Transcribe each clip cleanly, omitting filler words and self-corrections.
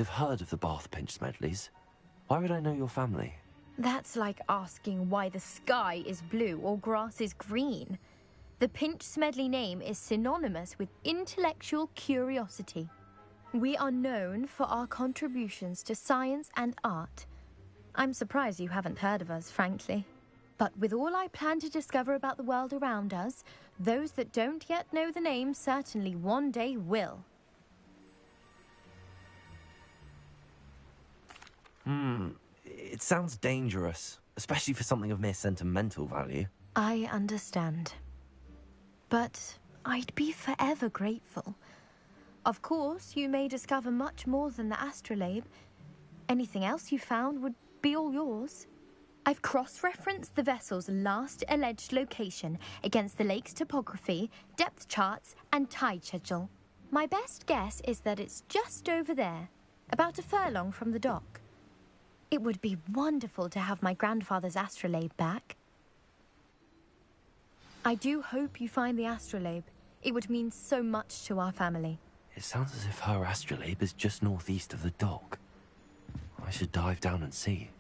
I've heard of the Bath Pinch Smedleys. Why would I know your family? That's like asking why the sky is blue or grass is green. The Pinch Smedley name is synonymous with intellectual curiosity. We are known for our contributions to science and art. I'm surprised you haven't heard of us, frankly. But with all I plan to discover about the world around us, those that don't yet know the name certainly one day will. It sounds dangerous, especially for something of mere sentimental value. I understand. But I'd be forever grateful. Of course, you may discover much more than the astrolabe. Anything else you found would be all yours. I've cross-referenced the vessel's last alleged location against the lake's topography, depth charts, and tide schedule. My best guess is that it's just over there, about a furlong from the dock. It would be wonderful to have my grandfather's astrolabe back. I do hope you find the astrolabe. It would mean so much to our family. It sounds as if her astrolabe is just northeast of the dock. I should dive down and see.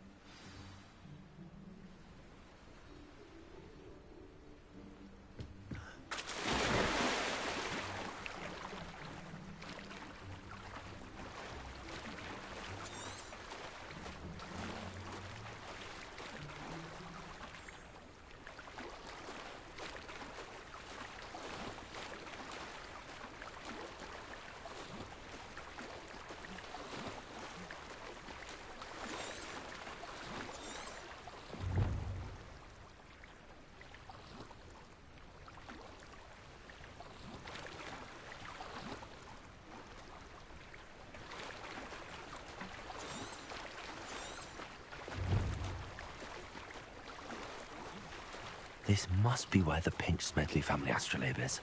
This must be where the Pinch Smedley family astrolabe is.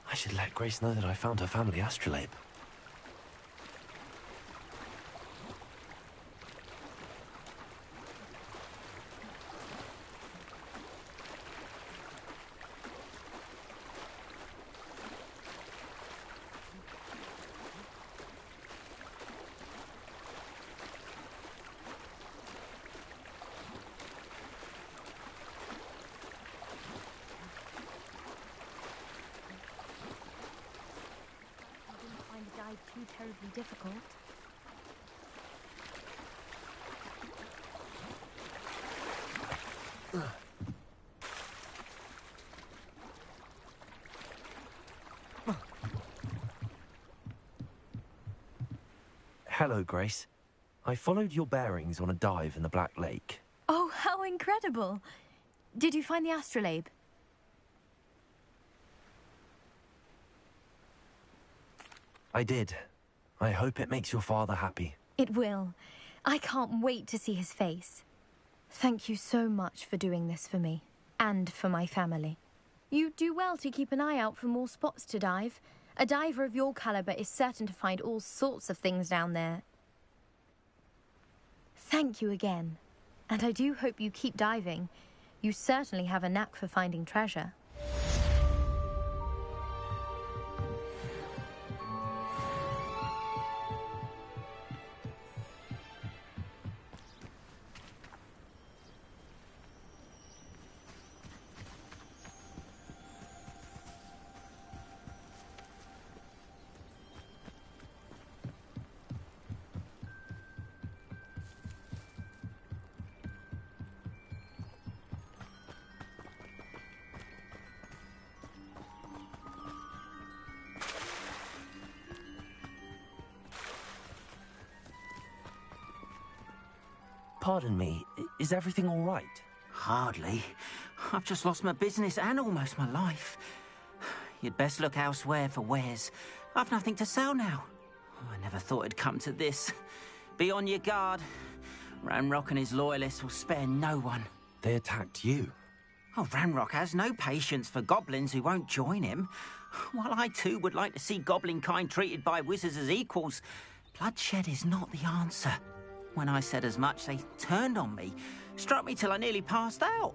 I should let Grace know that I found her family astrolabe. Too terribly difficult. Hello, Grace. I followed your bearings on a dive in the Black Lake. Oh, how incredible! Did you find the astrolabe? I did. I hope it makes your father happy. It will. I can't wait to see his face. Thank you so much for doing this for me, and for my family. You do well to keep an eye out for more spots to dive. A diver of your caliber is certain to find all sorts of things down there. Thank you again. And I do hope you keep diving. You certainly have a knack for finding treasure. Pardon me, is everything all right? Hardly. I've just lost my business and almost my life. You'd best look elsewhere for wares. I've nothing to sell now. I never thought it'd come to this. Be on your guard. Ranrock and his loyalists will spare no one. They attacked you. Oh, Ranrock has no patience for goblins who won't join him. While I too would like to see goblin kind treated by wizards as equals, bloodshed is not the answer. When I said as much, they turned on me, struck me till I nearly passed out.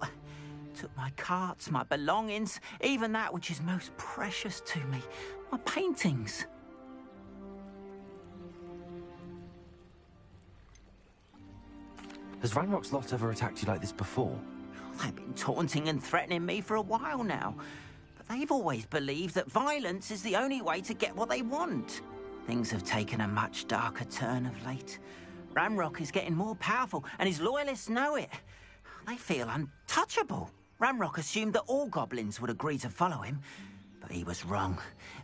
Took my carts, my belongings, even that which is most precious to me, my paintings. Has Ranrock's lot ever attacked you like this before? They've been taunting and threatening me for a while now. But they've always believed that violence is the only way to get what they want. Things have taken a much darker turn of late. Ranrock is getting more powerful, and his loyalists know it. They feel untouchable. Ranrock assumed that all goblins would agree to follow him, but he was wrong.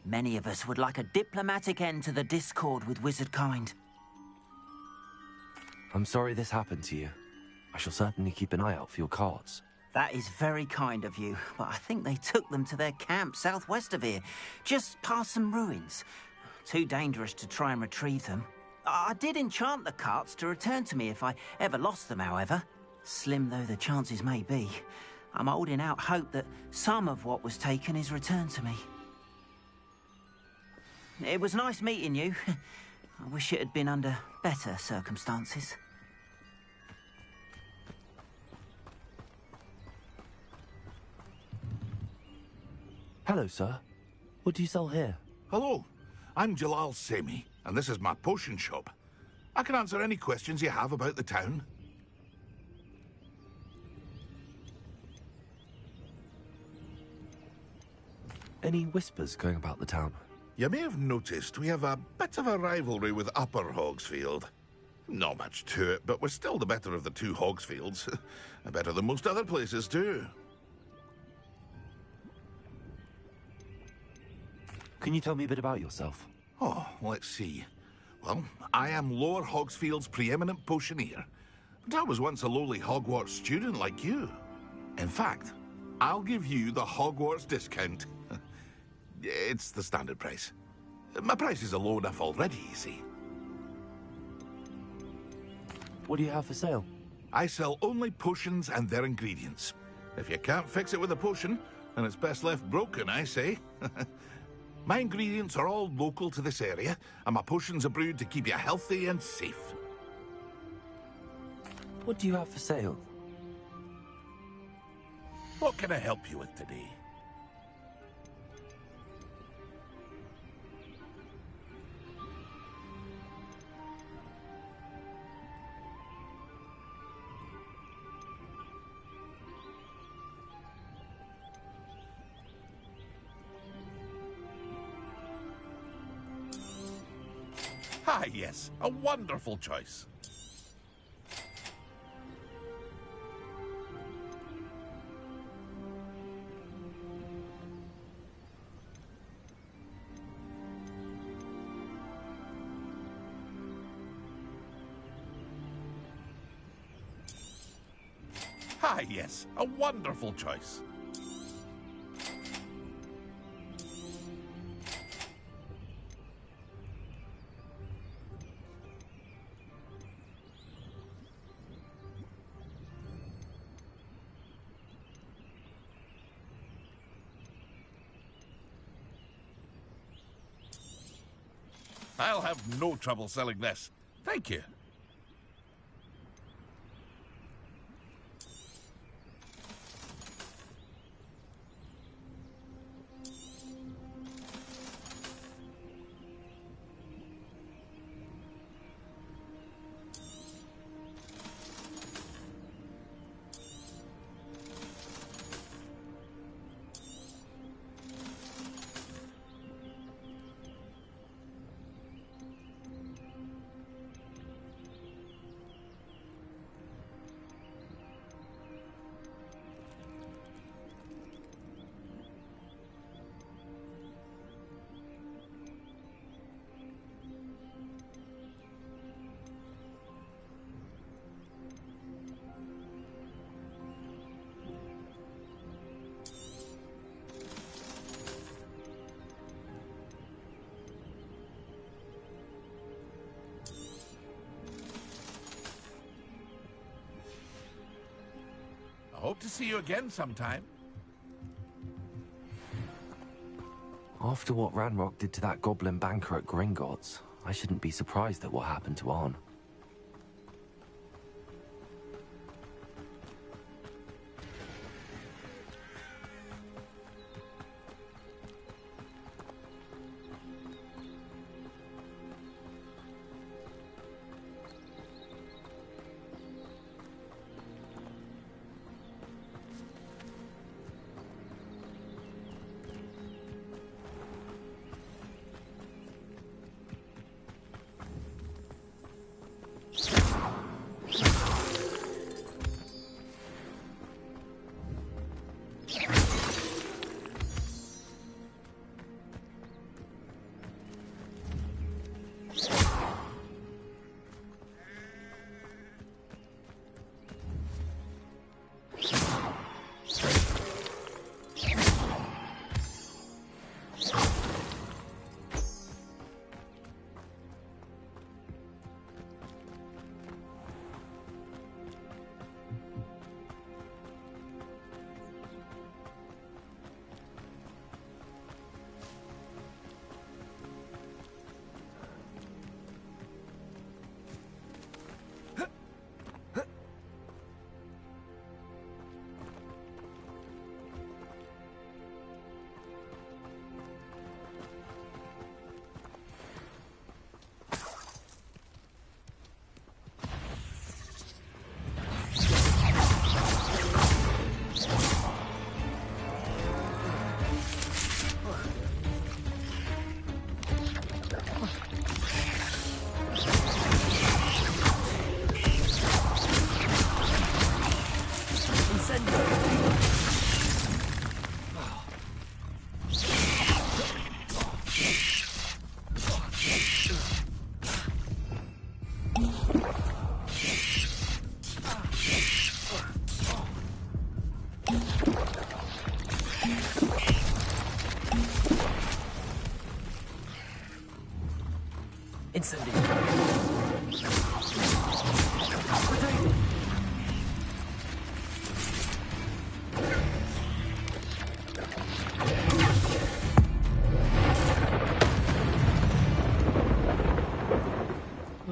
Many of us would like a diplomatic end to the discord with wizard kind. I'm sorry this happened to you. I shall certainly keep an eye out for your cards. That is very kind of you, but I think they took them to their camp southwest of here, just past some ruins. Too dangerous to try and retrieve them. I did enchant the carts to return to me if I ever lost them, however. Slim though the chances may be, I'm holding out hope that some of what was taken is returned to me. It was nice meeting you. I wish it had been under better circumstances. Hello, sir. What do you sell here? Hello, I'm Jalal Semi, and this is my potion shop. I can answer any questions you have about the town. Any whispers going about the town? You may have noticed we have a bit of a rivalry with Upper Hogsfield. Not much to it, but we're still the better of the two Hogsfields. Better than most other places, too. Can you tell me a bit about yourself? Oh, let's see. Well, I am Lower Hogsfield's preeminent potioneer. But I was once a lowly Hogwarts student like you. In fact, I'll give you the Hogwarts discount. It's the standard price. My prices are low enough already, you see. What do you have for sale? I sell only potions and their ingredients. If you can't fix it with a potion, then it's best left broken, I say. My ingredients are all local to this area, and my potions are brewed to keep you healthy and safe. What do you have for sale? What can I help you with today? Ah, yes, a wonderful choice. Ah, yes, a wonderful choice. I'll have no trouble selling this. Thank you. see you again sometime. After what Ranrock did to that goblin banker at Gringotts, I shouldn't be surprised at what happened to Arn.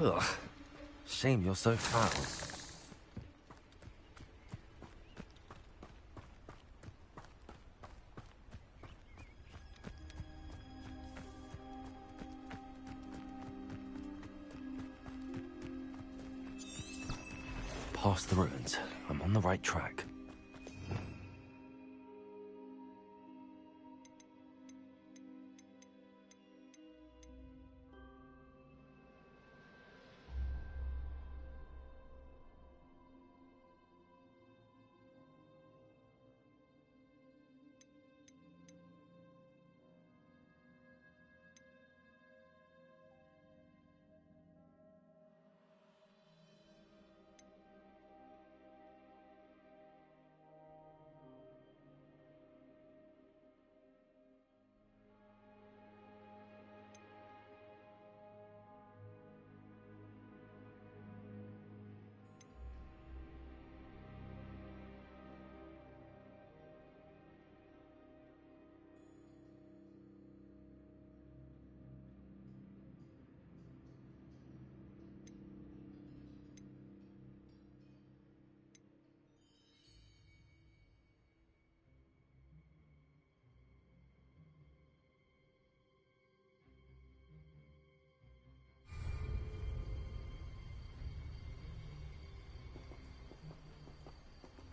Ugh. Shame you're so foul. Past the ruins. I'm on the right track.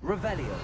Revelio.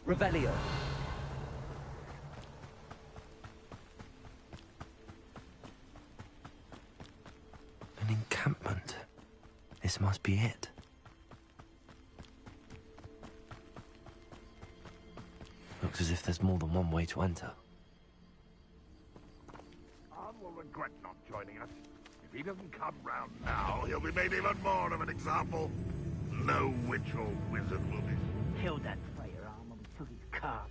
Revelio. An encampment. This must be it. Looks as if there's more than one way to enter. Arn will regret not joining us. If he doesn't come round now, he'll be made even more of an example. No witch or wizard will be... Killed that traitor Arn when we took his car.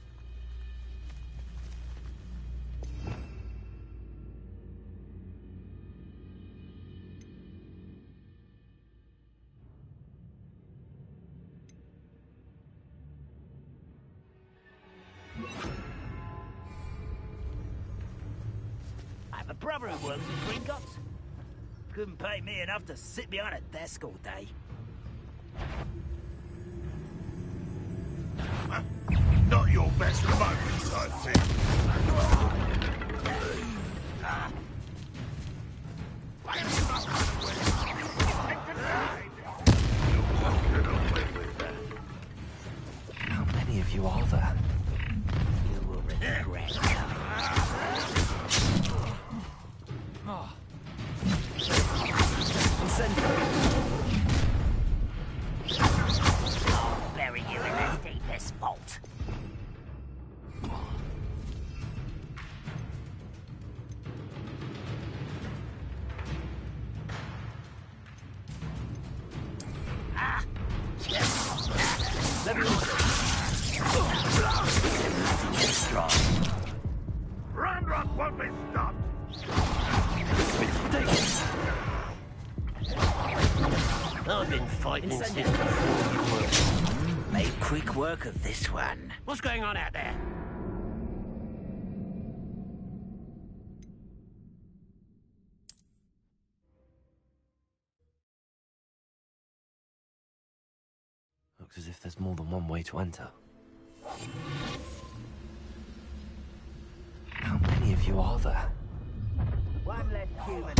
I have a brother who works at Gringotts. Couldn't pay me enough to sit behind a desk all day. Not your best moments, I think. How many of you are there? You will regret. I'll bury you in the deepest vault. Ranrock won't be stopped. I've been fighting since before you were. Made quick work of this one. What's going on out there? Looks as if there's more than one way to enter. How many of you are there? One less human.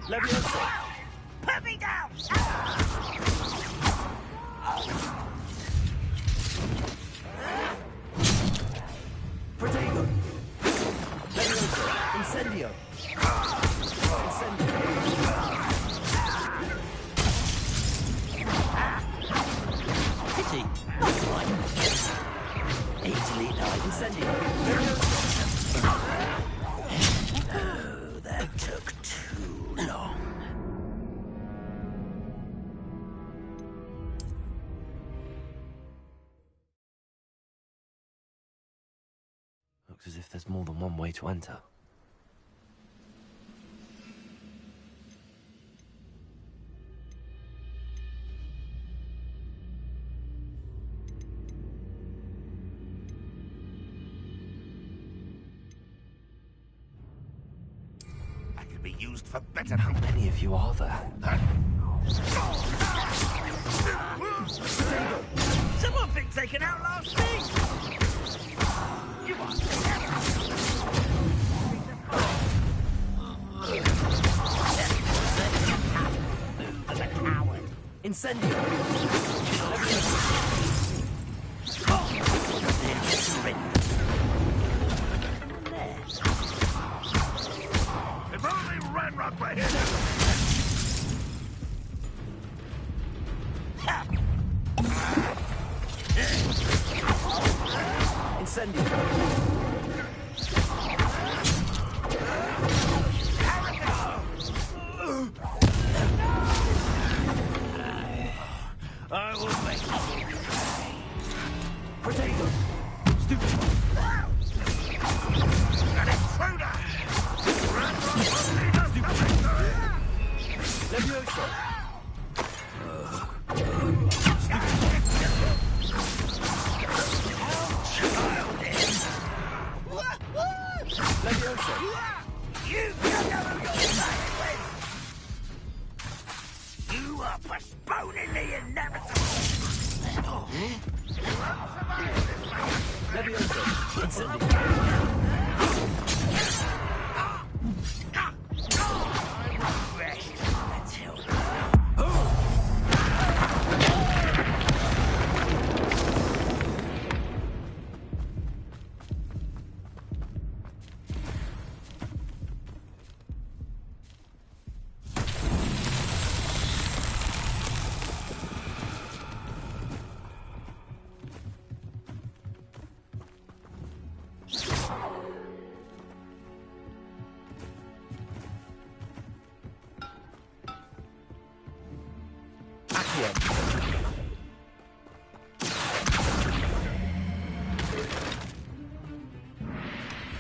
Leviosa! Put me down! Protego! Leviosa! Incendio! Incendio! Pity. Not right. Easily done. Incendio! Oh, that took too long. Looks as if there's more than one way to enter. That could be used for better How things. many of you are there? Someone been taken out last week! You Incendio! If only Ranrock were here. Incendio! I will make you. Protego! Stupid! An intruder! Ranrock will lead us to victory! Leviosa!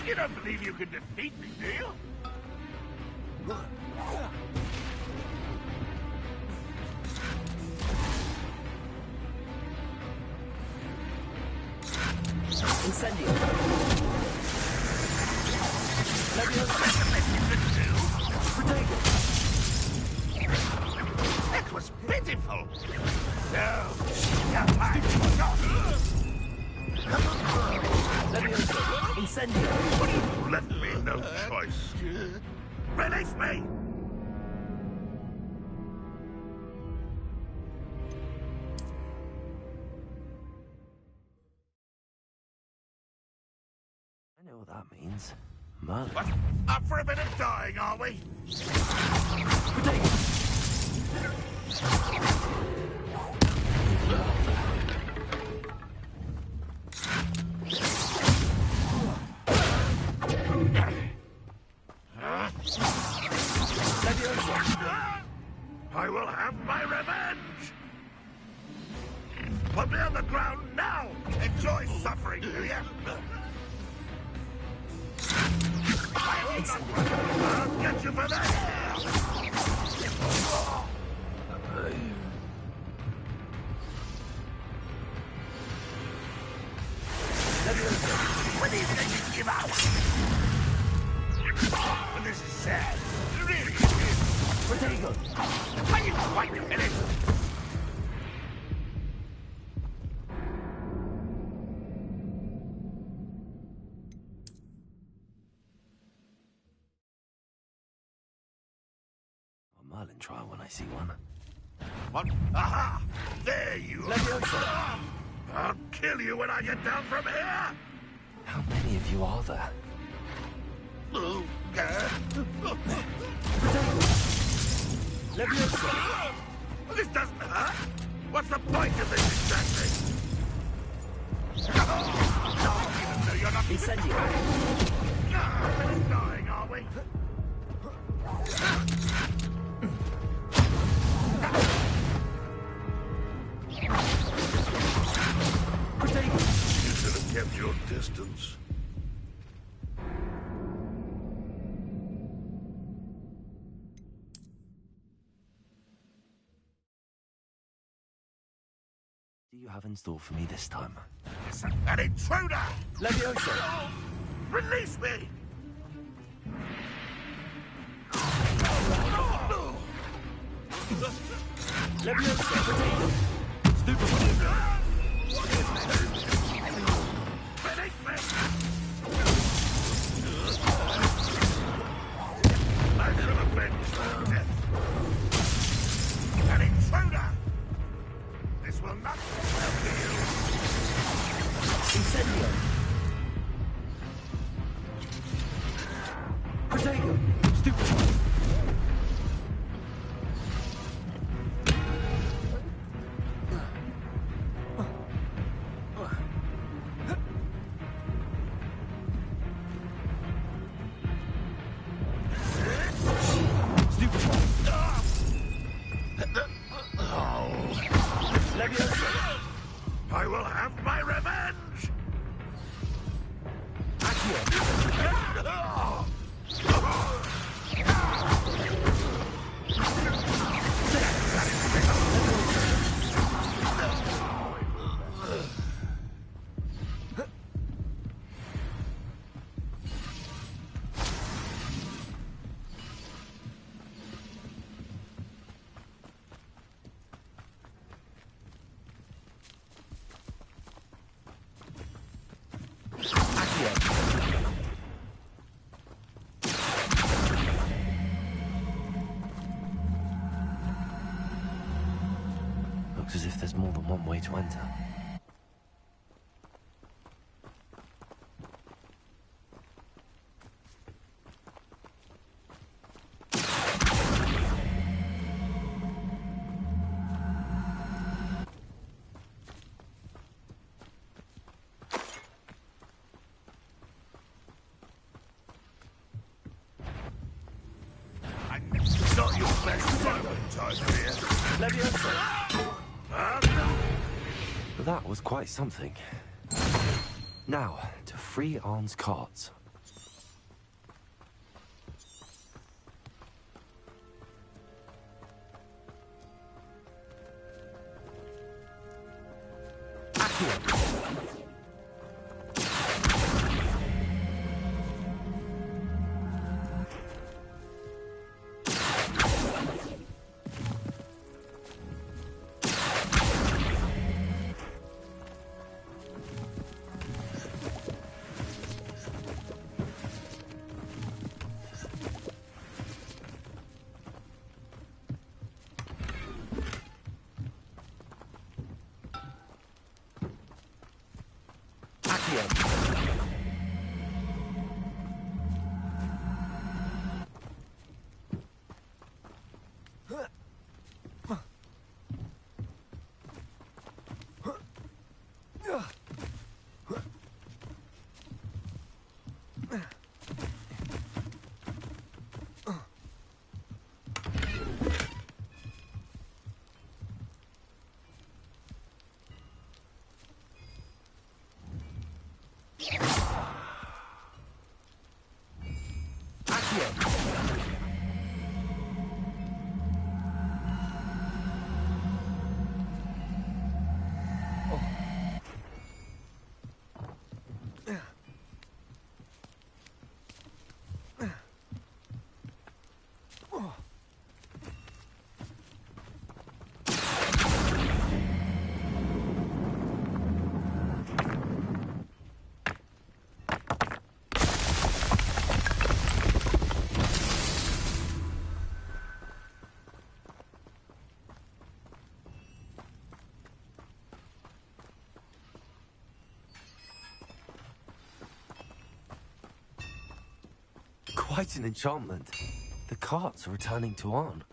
You don't believe you can defeat me, do you? Incendio. That was pitiful. No. Incendio. You left me no choice. Release me! I know what that means. Merlin. What? Up for a bit of dying, are we? I will have my revenge! Put me on the ground now! Enjoy suffering, will you? I'll get you for that! When are you going to give up? Well, this is sad. It really is. Protego. Are you quite finished? A Merlin trial when I see one. What? Aha! There you are! I'll kill you when I get down from here! How many of you are there? Oh, this doesn't hurt! What's the point of this exactly? Even though you're not Incendio. We're dying, are we? You should have kept your distance. Do you have in store for me this time? Listen, an intruder! Levioso. Release me! Levioso. Protego. Release me! I shall avenge your death. An intruder! This will not help you. Incendio. Protego. Stupid. I will have my revenge! Looks as if there's more than one way to enter. Not your best moment, I fear. Levioso. that was quite something. Now, to free Arn's carts. Quite an enchantment. The carts are returning to Arn.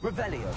Revelio.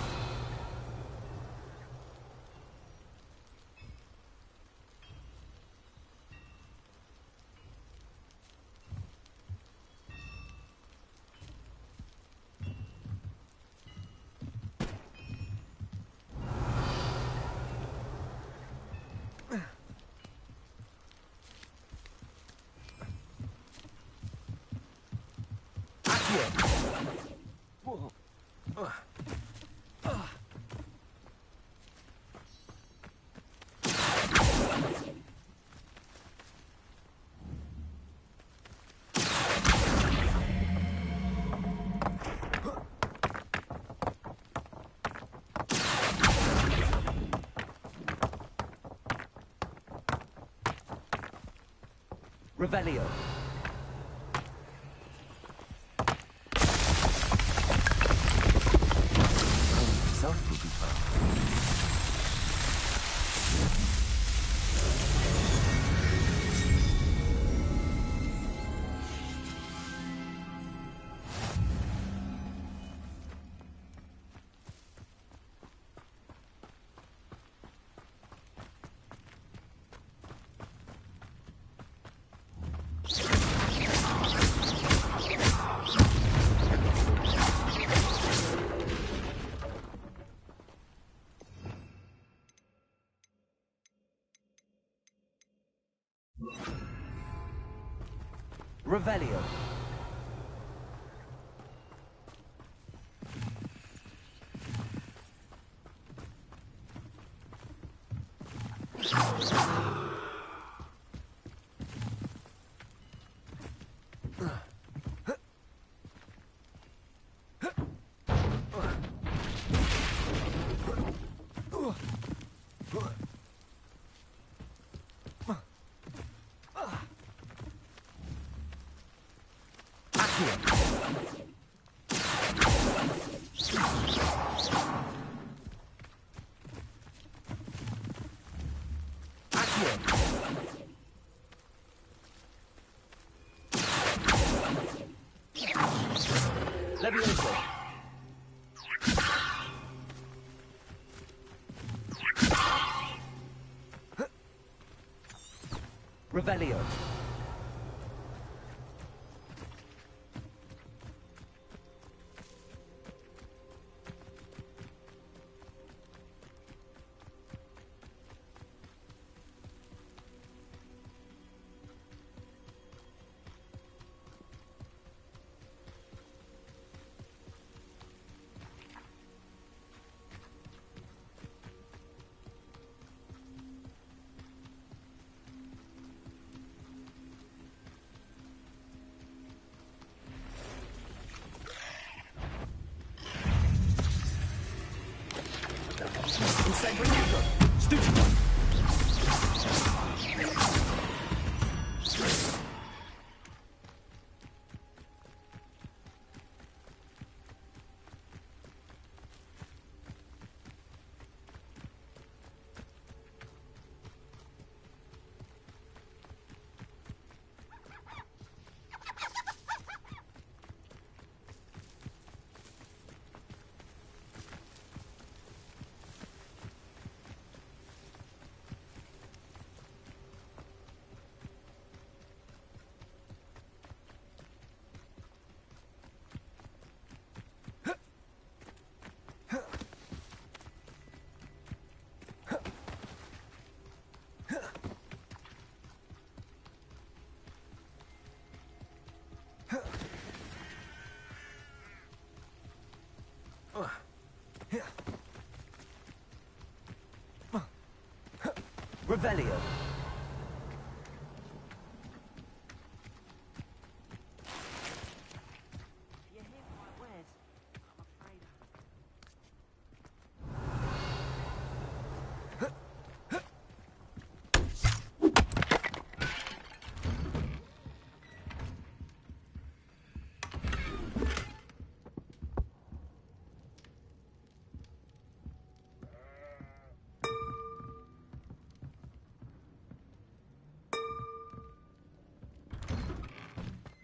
Revelio. Self will be found. Revelio. Levioso. Revelio. Revelio.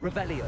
Revelio.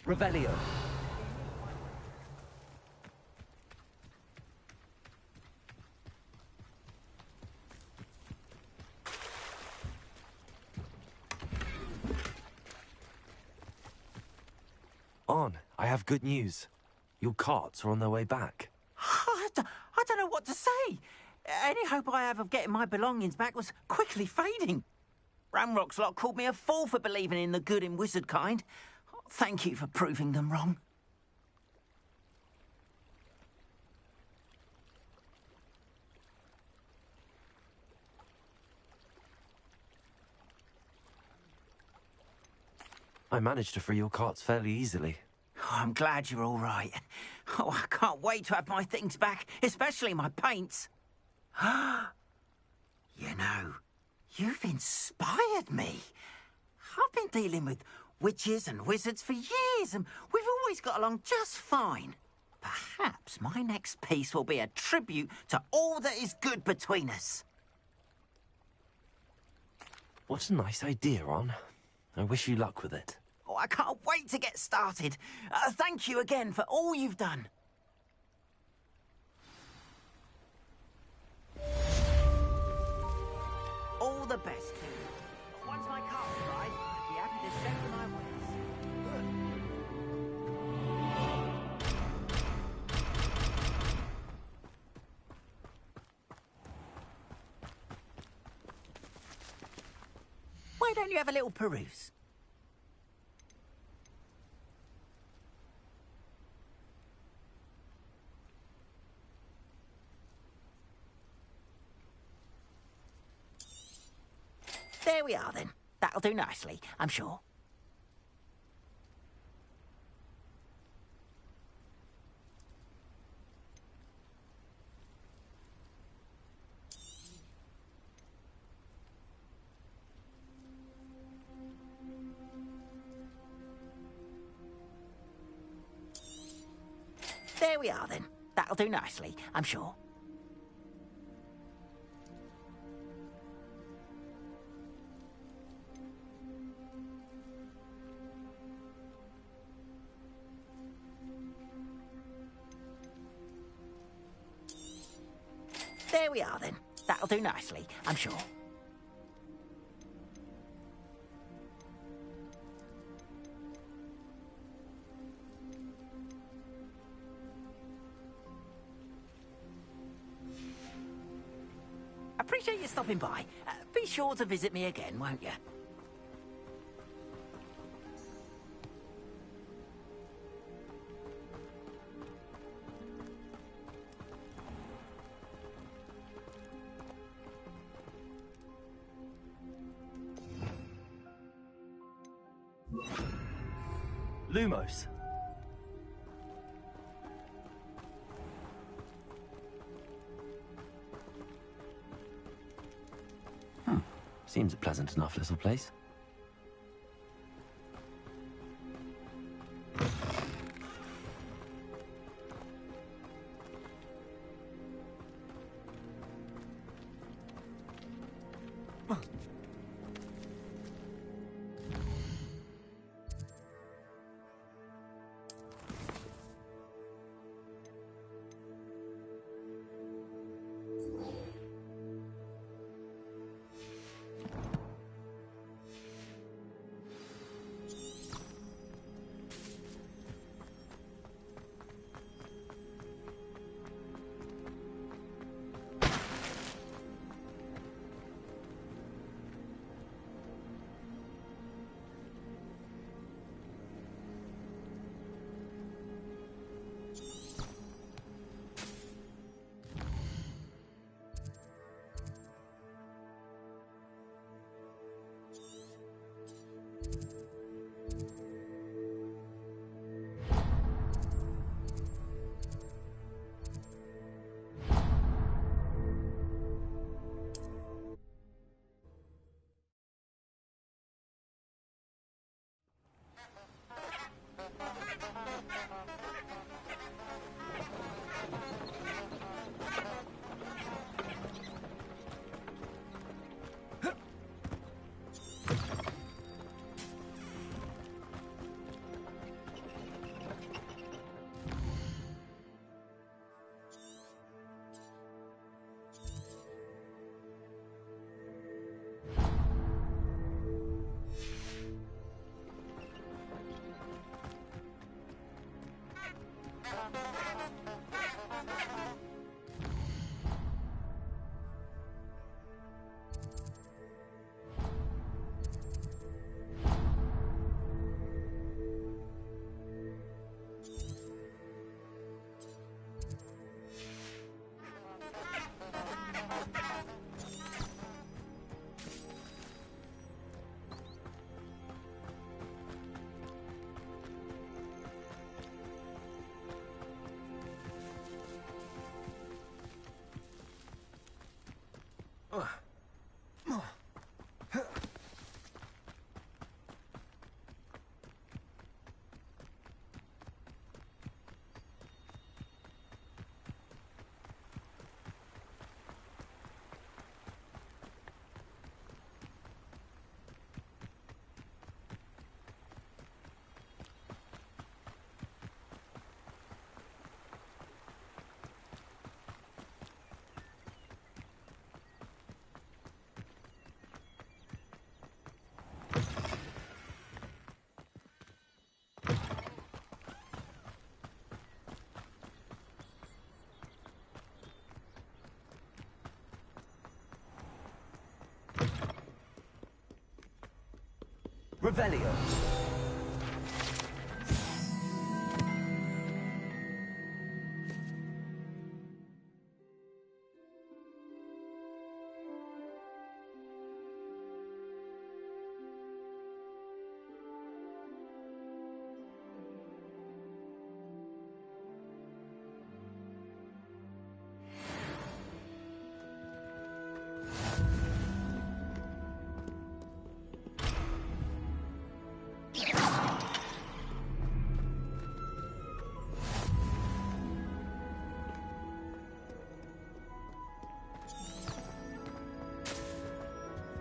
Revelio. On, I have good news. Your carts are on their way back. I don't know what to say. Any hope I have of getting my belongings back was quickly fading. Ranrock's lot called me a fool for believing in the good in wizard kind. Thank you for proving them wrong. I managed to free your carts fairly easily. Oh, I'm glad you're all right. Oh, I can't wait to have my things back, especially my paints. You know, you've inspired me. I've been dealing with witches and wizards for years, and we've always got along just fine. Perhaps my next piece will be a tribute to all that is good between us. What a nice idea, On. I wish you luck with it. Oh, I can't wait to get started. Thank you again for all you've done. All the best to you. Once my car's arrived, I'd be happy to send you my wares. Why don't you have a little peruse? There we are, then. That'll do nicely, I'm sure. There we are, then. That'll do nicely, I'm sure. There we are, then. That'll do nicely, I'm sure. Appreciate you stopping by. Be sure to visit me again, won't you? Lumos. Seems a pleasant enough little place. Revelio.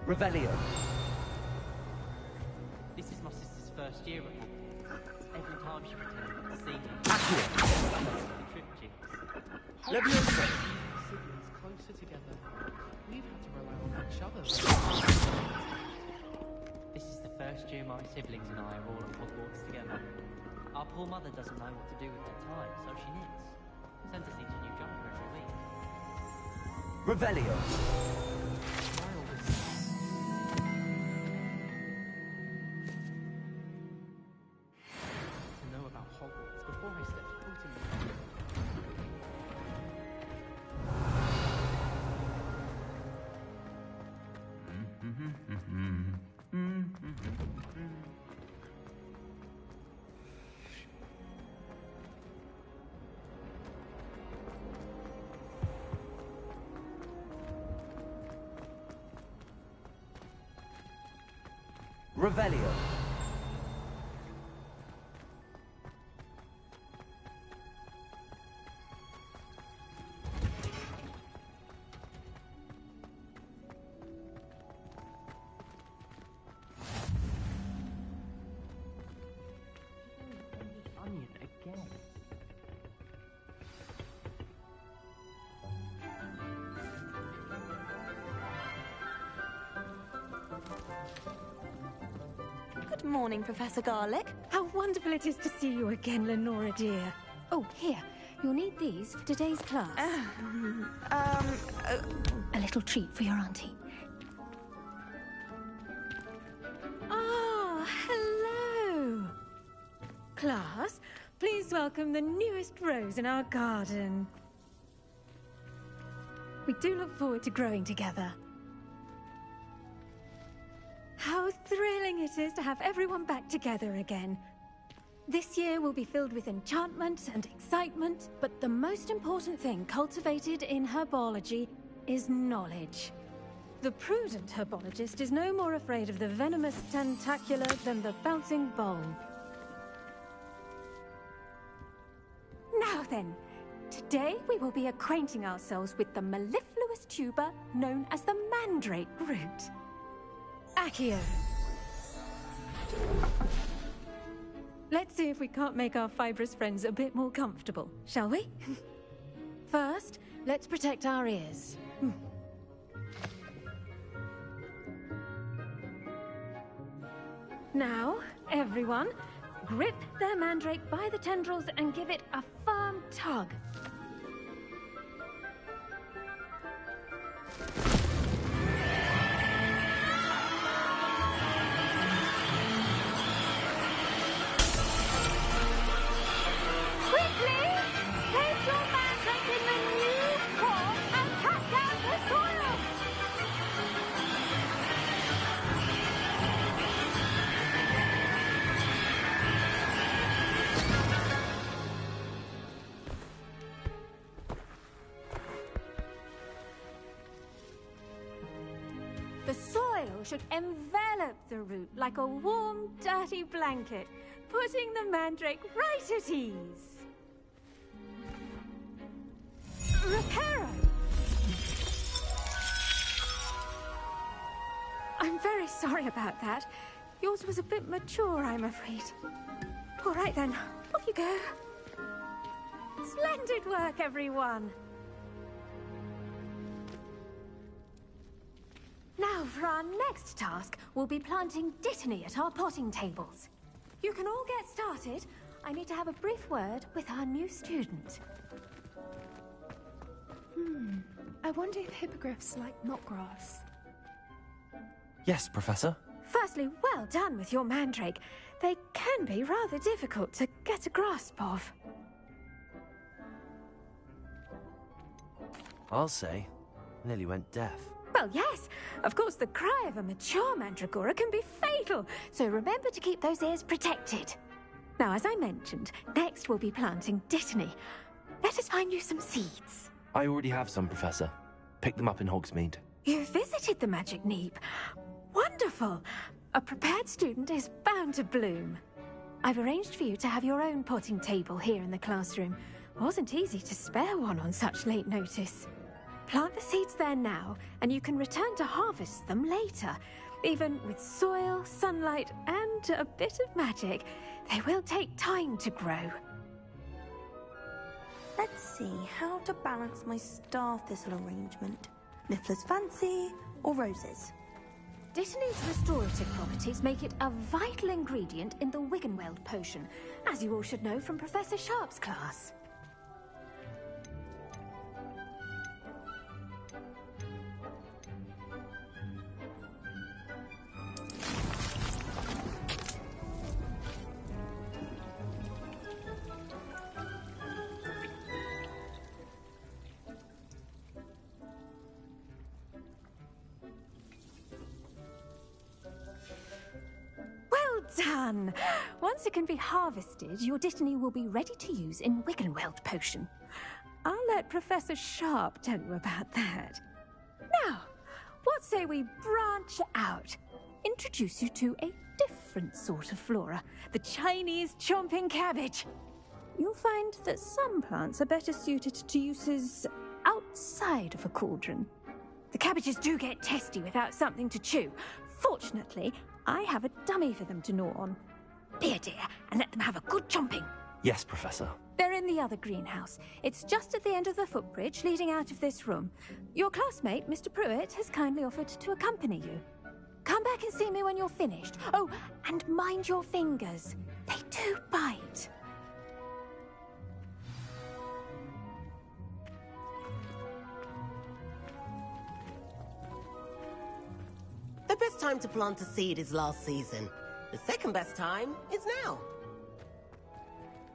Revelio. This is my sister's first year at Hogwarts. Every time she pretends not to see me. Accio. The trip jinx. Leviosa. Siblings closer together. We've had to rely on each other. This is the first year my siblings and I are all at Hogwarts together. Our poor mother doesn't know what to do with her time, so she knits. Sends us each a new jumper every week. Revelio. To know about Hogwarts before I stepped foot in the Revelio. Onion again. Good morning, Professor Garlick. How wonderful it is to see you again, Lenora dear. Oh, here. You'll need these for today's class. A little treat for your auntie. Ah, hello. Class, please welcome the newest rose in our garden. We do look forward to growing together. How thrilling it is to have everyone back together again. This year will be filled with enchantment and excitement, but the most important thing cultivated in herbology is knowledge. The prudent herbologist is no more afraid of the venomous tentacula than the bouncing bulb. Now then, today we will be acquainting ourselves with the mellifluous tuber known as the mandrake root. Accio. Let's see if we can't make our fibrous friends a bit more comfortable, shall we? First, let's protect our ears. Now, everyone, grip their mandrake by the tendrils and give it a firm tug. Quickly! Place your mandrake in the new pot and cut down the soil! The soil should envelop the root like a warm, dirty blanket, putting the mandrake right at ease. Reparo! I'm very sorry about that. Yours was a bit mature, I'm afraid. All right then, off you go. Splendid work, everyone. Now, for our next task, we'll be planting Dittany at our potting tables. You can all get started. I need to have a brief word with our new student. I wonder if hippogriffs like knotgrass. Yes, Professor. Firstly, well done with your mandrake. They can be rather difficult to get a grasp of. I'll say, nearly went deaf. Well, yes. Of course, the cry of a mature mandragora can be fatal, so remember to keep those ears protected. Now, as I mentioned, next we'll be planting Dittany. Let us find you some seeds. I already have some, Professor. Picked them up in Hogsmeade. You visited the Magic Neep. Wonderful. A prepared student is bound to bloom. I've arranged for you to have your own potting table here in the classroom. Wasn't easy to spare one on such late notice. Plant the seeds there now, and you can return to harvest them later. Even with soil, sunlight, and a bit of magic, they will take time to grow. Let's see how to balance my star thistle arrangement. Niffler's fancy or roses? Dittany's restorative properties make it a vital ingredient in the Wiggenweld potion, as you all should know from Professor Sharp's class. Done! Once it can be harvested, your Dittany will be ready to use in Wiggenweld potion. I'll let Professor Sharp tell you about that. Now, what say we branch out? Introduce you to a different sort of flora, the Chinese chomping cabbage. You'll find that some plants are better suited to uses outside of a cauldron. The cabbages do get testy without something to chew. Fortunately, I have a dummy for them to gnaw on. Be a dear and let them have a good chomping. Yes, Professor. They're in the other greenhouse. It's just at the end of the footbridge leading out of this room. Your classmate, Mr. Pruitt, has kindly offered to accompany you. Come back and see me when you're finished. Oh, and mind your fingers. They do bite. The best time to plant a seed is last season. The second best time is now.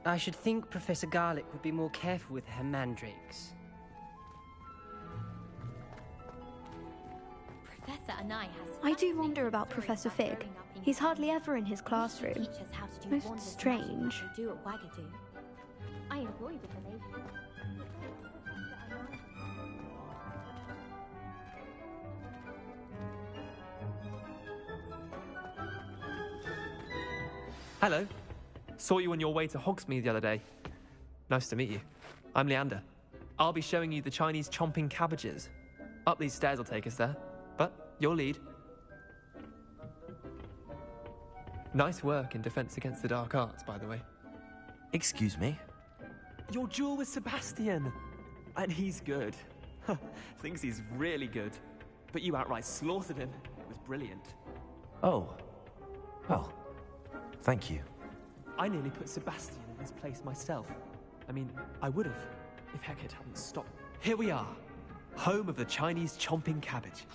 I should think Professor Garlick would be more careful with her mandrakes. Professor Anai has... I do wonder about Professor Fig. He's hardly ever in his classroom. Most strange. Do at Wagadu. I avoided the lady. Hello. Saw you on your way to Hogsmeade the other day. Nice to meet you. I'm Leander. I'll be showing you the Chinese chomping cabbages. Up these stairs will take us there, but you'll lead. Nice work in Defense Against the Dark Arts, by the way. Excuse me? Your duel with Sebastian! And he's good. Thinks he's really good. But you outright slaughtered him. It was brilliant. Oh. Well, thank you. I nearly put Sebastian in his place myself. I mean, I would have, if Hecate hadn't stopped. Here we are, home of the Chinese chomping cabbage.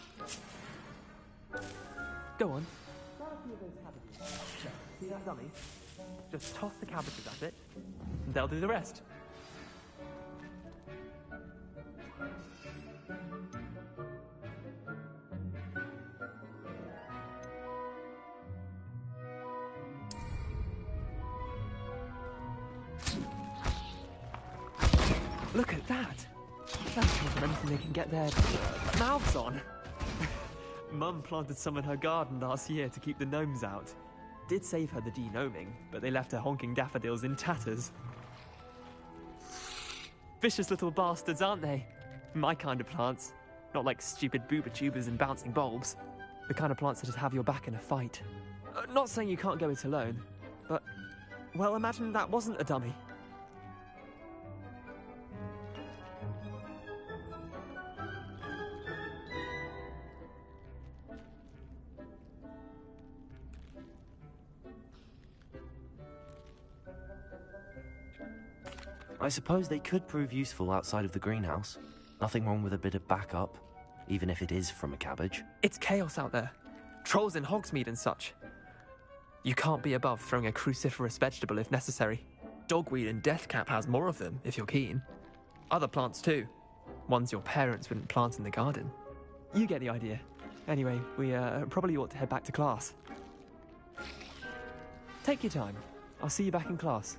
Go on. Grab a few of those cabbages. See that dummy? Just toss the cabbages at it, and they'll do the rest. Look at that! That comes from anything they can get their mouths on. Mum planted some in her garden last year to keep the gnomes out. Did save her the de-gnoming, but they left her honking daffodils in tatters. Vicious little bastards, aren't they? My kind of plants. Not like stupid booba tubers and bouncing bulbs. The kind of plants that just have your back in a fight. Not saying you can't go it alone, but... well, imagine that wasn't a dummy. I suppose they could prove useful outside of the greenhouse. Nothing wrong with a bit of backup, even if it is from a cabbage. It's chaos out there. trolls in Hogsmeade and such. You can't be above throwing a cruciferous vegetable if necessary. Dogweed and Deathcap has more of them, if you're keen. Other plants too. Ones your parents wouldn't plant in the garden. You get the idea. Anyway, we probably ought to head back to class. Take your time. I'll see you back in class.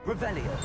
Revelio.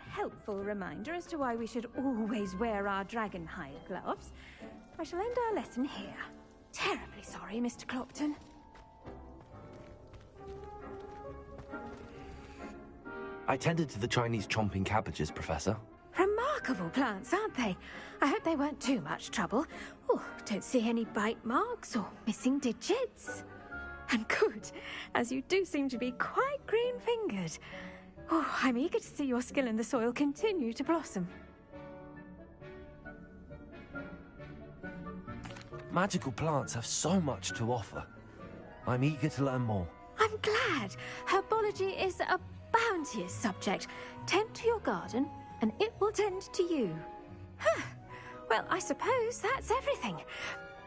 Helpful reminder as to why we should always wear our dragon hide gloves, I shall end our lesson here. Terribly sorry, Mr. Clopton. I tended to the Chinese chomping cabbages, Professor. Remarkable plants, aren't they? I hope they weren't too much trouble. Oh, don't see any bite marks or missing digits. And good, as you do seem to be quite green-fingered. Oh, I'm eager to see your skill in the soil continue to blossom. Magical plants have so much to offer. I'm eager to learn more. I'm glad. Herbology is a bounteous subject. Tend to your garden, and it will tend to you. Huh. Well, I suppose that's everything.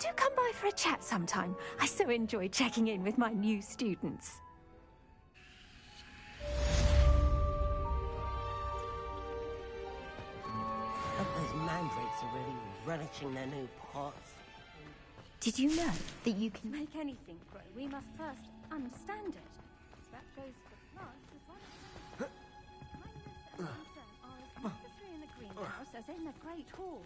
Do come by for a chat sometime. I so enjoy checking in with my new students. Those mandrakes are really relishing their new pots. Did you know that you can make anything grow? We must first understand it. That goes for plants as well. My most concern are as necessary in the greenhouse as in the Great Hall.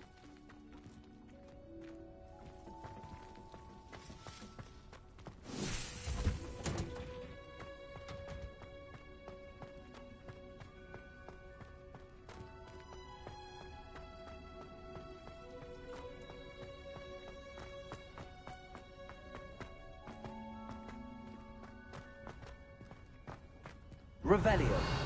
Revelio.